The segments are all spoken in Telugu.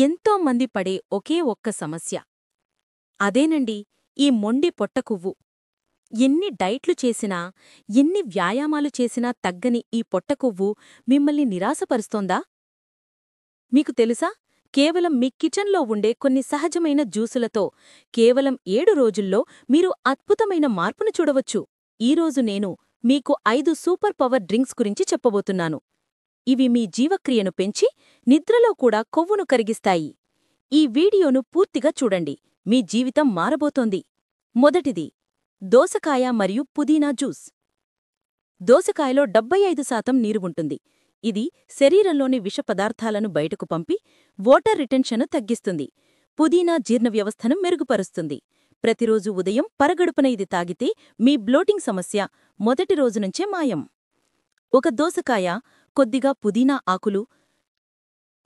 ఎంతో మంది పడే ఒకే ఒక్క సమస్య. అదేనండి ఈ మొండి పొట్టకొవ్వు. ఎన్ని డైట్లు చేసినా, ఎన్ని వ్యాయామాలు చేసినా తగ్గని ఈ పొట్టకొవ్వు మిమ్మల్ని నిరాశపరుస్తోందా? మీకు తెలుసా? కేవలం మీ కిచెన్లో ఉండే కొన్ని సహజమైన జ్యూసులతో కేవలం 7 రోజుల్లో మీరు అద్భుతమైన మార్పును చూడవచ్చు. ఈరోజు నేను మీకు 5 సూపర్ పవర్ డ్రింక్స్ గురించి చెప్పబోతున్నాను. ఇవి మీ జీవక్రియను పెంచి, నిద్రలో కూడా కొవ్వును కరిగిస్తాయి. ఈ వీడియోను పూర్తిగా చూడండి, మీ జీవితం మారబోతోంది. మొదటిది, దోసకాయ మరియు పుదీనా జ్యూస్. దోసకాయలో 75% నీరు ఉంటుంది. ఇది శరీరంలోని విష పదార్థాలను బయటకు పంపి, వాటర్ రిటెన్షన్ను తగ్గిస్తుంది. పుదీనా జీర్ణ వ్యవస్థను మెరుగుపరుస్తుంది. ప్రతిరోజు ఉదయం పరగడుపున ఇది తాగితే మీ బ్లోటింగ్ సమస్య మొదటి రోజునుంచే మాయం. ఒక దోసకాయ, కొద్దిగా పుదీనా ఆకులు,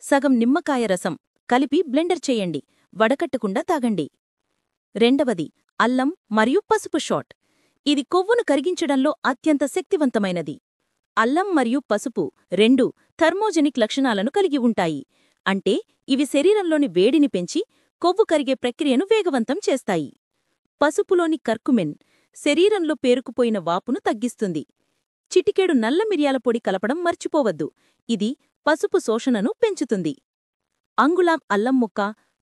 సగం నిమ్మకాయ రసం కలిపి బ్లెండర్ చేయండి. వడకట్టకుండా తాగండి. రెండవది, అల్లం మరియు పసుపు షాట్. ఇది కొవ్వును కరిగించడంలో అత్యంత శక్తివంతమైనది. అల్లం మరియు పసుపు రెండూ థర్మోజెనిక్ లక్షణాలను కలిగి ఉంటాయి. అంటే ఇవి శరీరంలోని వేడిని పెంచి, కొవ్వు కరిగే ప్రక్రియను వేగవంతం చేస్తాయి. పసుపులోని కర్కుమిన్ శరీరంలో పేరుకుపోయిన వాపును తగ్గిస్తుంది. చిటికెడు నల్ల మిరియాల పొడి కలపడం మర్చిపోవద్దు. ఇది పసుపు శోషణను పెంచుతుంది. అంగుళం అల్లం ముక్క,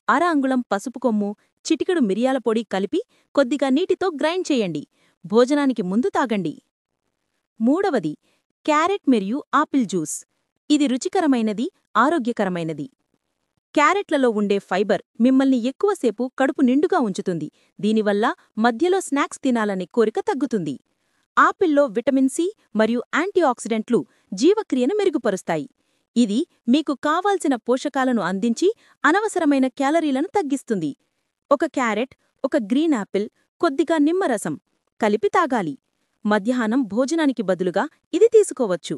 అర అంగుళం పసుపు కొమ్ము, చిటికెడు మిరియాల పొడి కలిపి కొద్దిగా నీటితో గ్రైండ్ చేయండి. భోజనానికి ముందు తాగండి. మూడవది, క్యారెట్ మరియు ఆపిల్ జ్యూస్. ఇది రుచికరమైనది, ఆరోగ్యకరమైనది. క్యారెట్లలో ఉండే ఫైబర్ మిమ్మల్ని ఎక్కువసేపు కడుపు నిండుగా ఉంచుతుంది. దీనివల్ల మధ్యలో స్నాక్స్ తినాలనే కోరిక తగ్గుతుంది. ఆపిల్లో విటమిన్ సి మరియు యాంటీఆక్సిడెంట్లు జీవక్రియను మెరుగుపరుస్తాయి. ఇది మీకు కావాల్సిన పోషకాలను అందించి, అనవసరమైన క్యాలరీలను తగ్గిస్తుంది. ఒక క్యారెట్, ఒక గ్రీన్ యాపిల్, కొద్దిగా నిమ్మరసం కలిపి తాగాలి. మధ్యాహ్నం భోజనానికి బదులుగా ఇది తీసుకోవచ్చు.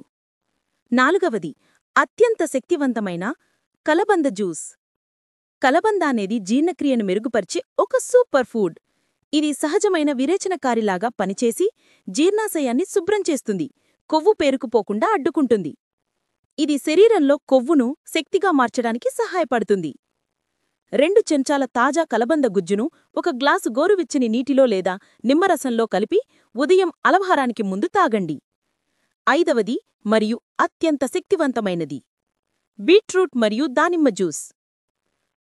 నాలుగవది, అత్యంత శక్తివంతమైన కలబంద జ్యూస్. కలబంద అనేది జీర్ణక్రియను మెరుగుపరిచే ఒక సూపర్ ఫుడ్. ఇది సహజమైన విరేచనకారిలాగా పనిచేసి జీర్ణాశయాన్ని శుభ్రం చేస్తుంది, కొవ్వు పేరుకుపోకుండా అడ్డుకుంటుంది. ఇది శరీరంలో కొవ్వును శక్తిగా మార్చడానికి సహాయపడుతుంది. 2 చెంచాల తాజా కలబంద గుజ్జును ఒక గ్లాసు గోరువెచ్చని నీటిలో లేదా నిమ్మరసంలో కలిపి ఉదయం అలవహారానికి ముందు తాగండి. ఐదవది మరియు అత్యంత శక్తివంతమైనది, బీట్రూట్ మరియు దానిమ్మ జ్యూస్.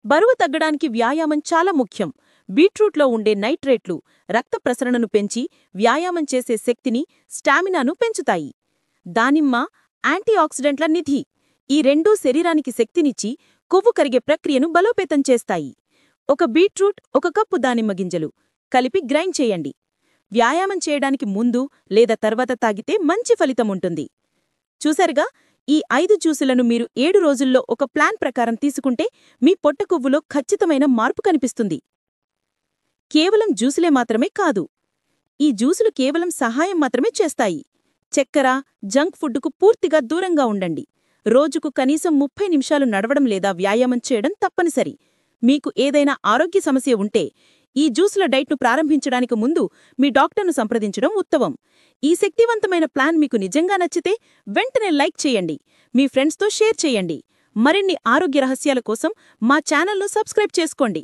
బరువు తగ్గడానికి వ్యాయామం చాలా ముఖ్యం. బీట్రూట్లో ఉండే నైట్రేట్లు రక్త ప్రసరణను పెంచి, వ్యాయామం చేసే శక్తిని, స్టామినాను పెంచుతాయి. దానిమ్మ యాంటీఆక్సిడెంట్ల నిధి. ఈ రెండూ శరీరానికి శక్తినిచ్చి, కొవ్వు కరిగే ప్రక్రియను బలోపేతం చేస్తాయి. ఒక బీట్రూట్, 1 కప్పు దానిమ్మ గింజలు కలిపి గ్రైండ్ చేయండి. వ్యాయామం చేయడానికి ముందు లేదా తర్వాత తాగితే మంచి ఫలితముంటుంది. చూశారుగా, ఈ 5 జ్యూసులను మీరు 7 రోజుల్లో ఒక ప్లాన్ ప్రకారం తీసుకుంటే మీ పొట్టకొవ్వులో ఖచ్చితమైన మార్పు కనిపిస్తుంది. కేవలం జ్యూసులే మాత్రమే కాదు, ఈ జ్యూసులు కేవలం సహాయం మాత్రమే చేస్తాయి. చక్కెర, జంక్ ఫుడ్డుకు పూర్తిగా దూరంగా ఉండండి. రోజుకు కనీసం 30 నిమిషాలు నడవడం లేదా వ్యాయామం చేయడం తప్పనిసరి. మీకు ఏదైనా ఆరోగ్య సమస్య ఉంటే ఈ జ్యూసుల డైట్ను ప్రారంభించడానికి ముందు మీ డాక్టర్ను సంప్రదించడం ఉత్తమం. ఈ శక్తివంతమైన ప్లాన్ మీకు నిజంగా నచ్చితే వెంటనే లైక్ చేయండి, మీ ఫ్రెండ్స్తో షేర్ చేయండి. మరిన్ని ఆరోగ్య రహస్యాల కోసం మా ఛానల్ను సబ్స్క్రైబ్ చేసుకోండి.